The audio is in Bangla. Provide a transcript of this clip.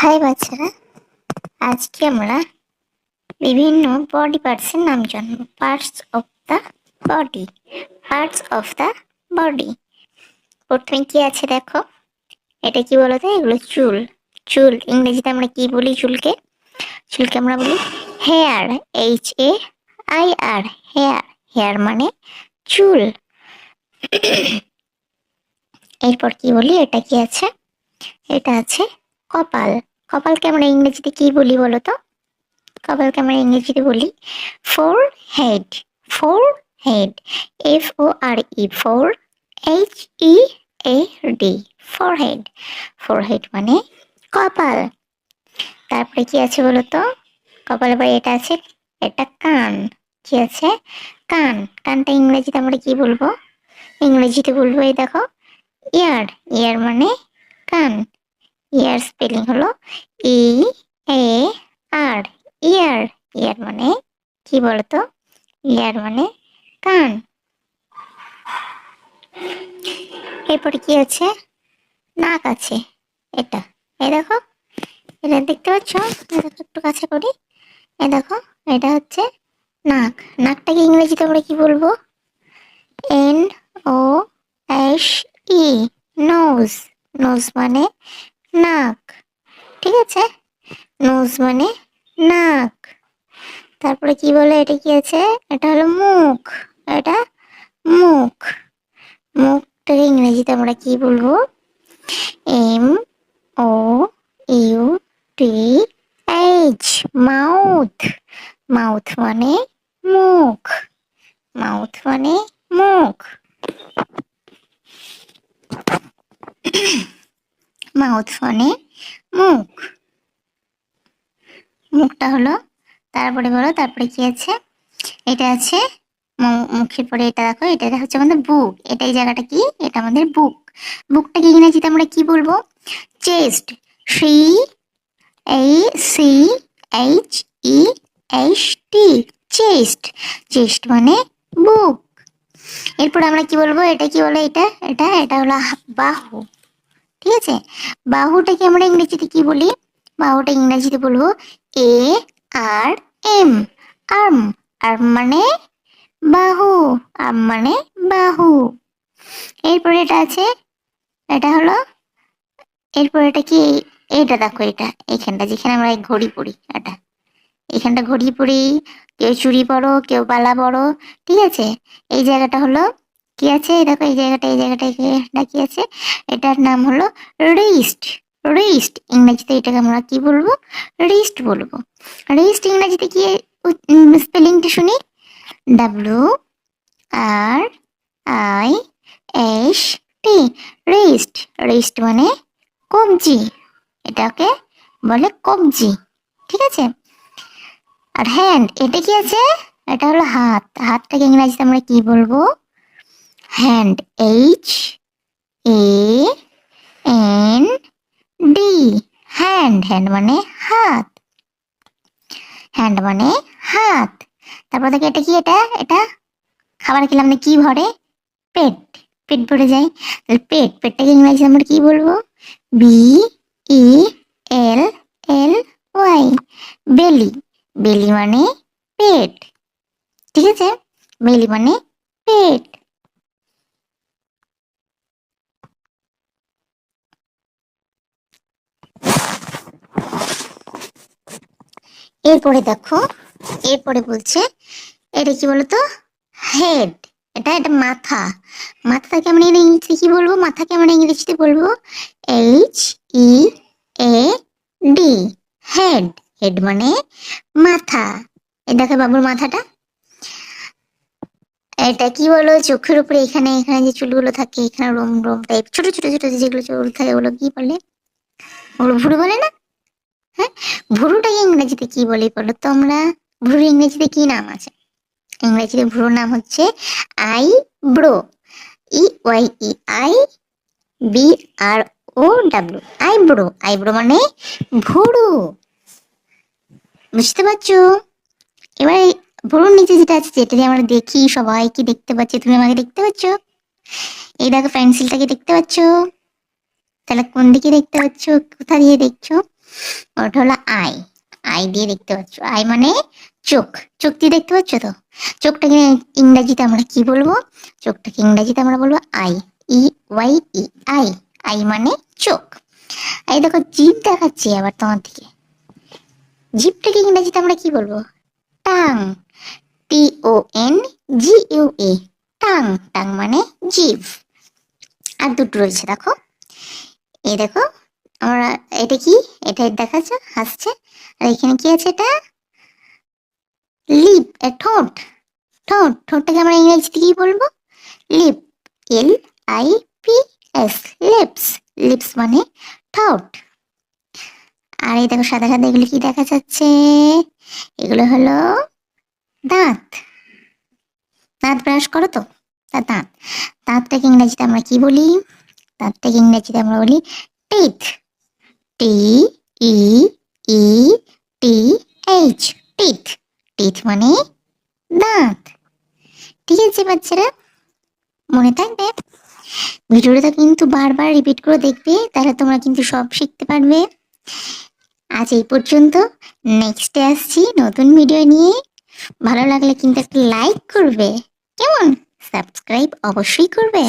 হাই বাচ্চারা, আজকে আমরা বিভিন্ন বডি পার্টসের নাম জানবো। Parts of the body. Parts of the body. প্রথমে কি আছে দেখো, এটা কি বলতো? এগুলো চুল। চুল ইংরেজিতে আমরা কি বলি? চুলকে চুলকে আমরা বলি হেয়ার। HAIR, hair. হেয়ার মানে চুল। এরপর কি বলি? এটা কি আছে? এটা আছে কপাল। কপালকে আমরা ইংরেজিতে কি বলি বলো তো? কপালকে আমরা ইংরেজিতে বলি four head. Four head. FORE, four. HEAD, four head. Four head মানে কপাল। তারপরে কি আছে বলো তো? কপালের পরে এটা আছে, এটা কান। কি আছে? কান। কানটা ইংরেজিতে আমরা কি বলবো? ইংরেজিতে বলবো, এই দেখো, ইয়ার। ইয়ার মানে কান। ইয়ার স্পেলিং হলো EAR, ইয়ার। ইয়ার মানে কি বলতো? ইয়ার মানে কান। এরপরে কি আছে? নাক আছে। এটা, এই দেখো, এটা দেখতে পাচ্ছ? একটু কাছে করি, এই দেখো, এটা হচ্ছে নাক। নাকটাকে ইংরেজিতে আমরা কি বলবো? NOSE, nose. নোজ মানে নাক। ঠিক আছে, নোজ মানে নাক। তারপরে কি বলে? এটা কি আছে? এটা হলো মুখ। এটা মুখ। মুখটাকে ইংরেজিতে আমরা কি বলবো? MOUTH, mouth. মাউথ মানে মুখ। মাউথ মানে মুখ। মাউথ মানে মুখ। মুখটা হলো। তারপরে বলো, তারপরে কি আছে? এটা আছে মুখের পরে, এটা দেখো, এটা হচ্ছে আমাদের বুক। এটা এই জায়গাটা কি? এটা আমাদের বুক। বুকটাকে ইংরেজিতে আমরা কি বলবো? চেস্ট। CHEST, chest. চেস্ট মানে বুক। এরপর আমরা কি বলবো? এটা কি বলে? এটা এটা এটা হলো বাহু। ঠিক আছে, বাহুটাকে আমরা ইংরেজিতে কি বলি? বাহুটা ইংরেজিতে বলবো ARM, আর্ম। আর্ম মানে বাহু। আর্ম মানে বাহু। এরপরে এটা আছে, এটা হলো, এরপর এটা কি? এটা দেখো, এটা এইখানটা যেখানে আমরা ঘড়ি পরি, এটা এখানটা ঘড়ি পরি, কেউ চুড়ি পরো, কেউ বালা পরো। ঠিক আছে, এই জায়গাটা হলো কি আছে? এই দেখো, এই জায়গাটা, এই জায়গাটা, এটা কি আছে? এটার নাম হলো রিস্ট। রিস্ট ইংরেজিতে এটাকে আমরা কি বলবো? রিস্ট বলবো। রিস্ট ইংরেজিতে কি স্পেলিংটা শুনি? WRIST, wrist. রিস্ট মানে কবজি। এটাকে বলে কবজি। ঠিক আছে, আর হ্যান্ড, এটা কি আছে? এটা হলো হাত। হাতটাকে ইংরেজিতে আমরা কি বলবো? হ্যান্ড। HAND, hand. হ্যান্ড মানে হাত। হ্যান্ড মানে হাত। তারপর দেখে এটা কি? এটা এটা খাবার খেলে আমাদের কি ভরে? পেট। পেট ভরে যায়। তাহলে পেট, পেটটাকে ইংরেজিতে আমরা কি বলবো? BELLY, বেলি। বেলি মানে পেট। ঠিক আছে, বেলি মানে পেট। এরপরে দেখো, এরপরে বলছে, এটা কি বলতো? হেড। এটা এটা মাথা। মাথাটাকে আমরা ইংরেজিতে কি বলবো? মাথাকে আমরা ইংরেজিতে বলবো HEAD, হেড। হেড মানে মাথা। এই দেখো বাবুর মাথাটা। এটা কি বলো? চোখের উপরে এখানে এখানে যে চুলগুলো থাকে, এখানে রোম রোম টাইপ ছোট ছোট ছোট যেগুলো চুল থাকে, ওগুলো কি বলে? ওগুলো ভুরু বলে না? হ্যাঁ, ভুরুটাকে ইংরেজিতে কি বলে বলো তো? আমরা ভুরুর ইংরেজিতে কি নাম আছে? ইংরেজিতে ভুরুর নাম হচ্ছে আইব্রো। EYEIBROW, eyebrow. আইব্রো মানে ভুরু। বুঝতে পারছো? এবার ভুরুর নিচে যেটা আছে, যেটা দিয়ে আমরা দেখি, সবাই কি দেখতে পাচ্ছে? তুমি আমাকে দেখতে পাচ্ছ? এই দেখো, পেন্সিলটাকে দেখতে পাচ্ছ? তাহলে কোন দিকে দেখতে পাচ্ছ? কোথা দিয়ে দেখছো? ওটা হলো আই। আই দিয়ে দেখতে পাচ্ছ, আই মানে চোখ। চোখ দিয়ে দেখতে পাচ্ছ তো? চোখটাকে ইংরেজিতে আমরা কি বলবো? চোখটাকে ইংরেজিতে আমরা বলবো eye. E Y E, eye. Eye মানে চোখ। এই দেখো জিভ দেখাচ্ছি আবার তোমার দিকে। জিভটাকে ইংরেজিতে আমরা কি বলবো? Tongue. T O N G U A, tongue. Tongue মানে জিভ। আর দুটো রয়েছে দেখো, এই দেখো আমরা, এটা কি? এটা দেখাচ্ছ, হাসছে। আর এখানে কি আছে? এটা লিপ, ঠোঁট। ঠোঁট, ঠোঁটটাকে আমরা ইংরেজিতে কি বলবো? Lip. L I P S, lips. Lips মানে ঠোঁট। আর এই দেখো সাদা সাদা, এগুলো কি দেখা যাচ্ছে? এগুলো হলো দাঁত। দাঁত ব্রাশ করো তো, তা দাঁত। দাঁতটাকে ইংরেজিতে আমরা কি বলি? দাঁতটাকে ইংরেজিতে আমরা বলি টিথ। টি ই ই টি এইচ, টিথ। টিথ মানে দাঁত। ঠিক আছে বাচ্চারা, মনে থাকবে। ভিডিওটা কিন্তু বারবার রিপিট করে দেখবে, তাহলে তোমরা কিন্তু সব শিখতে পারবে। আজ এই পর্যন্ত, নেক্সটে আসছি নতুন ভিডিও নিয়ে। ভালো লাগলে কিন্তু একটা লাইক করবে, কেমন? সাবস্ক্রাইব অবশ্যই করবে।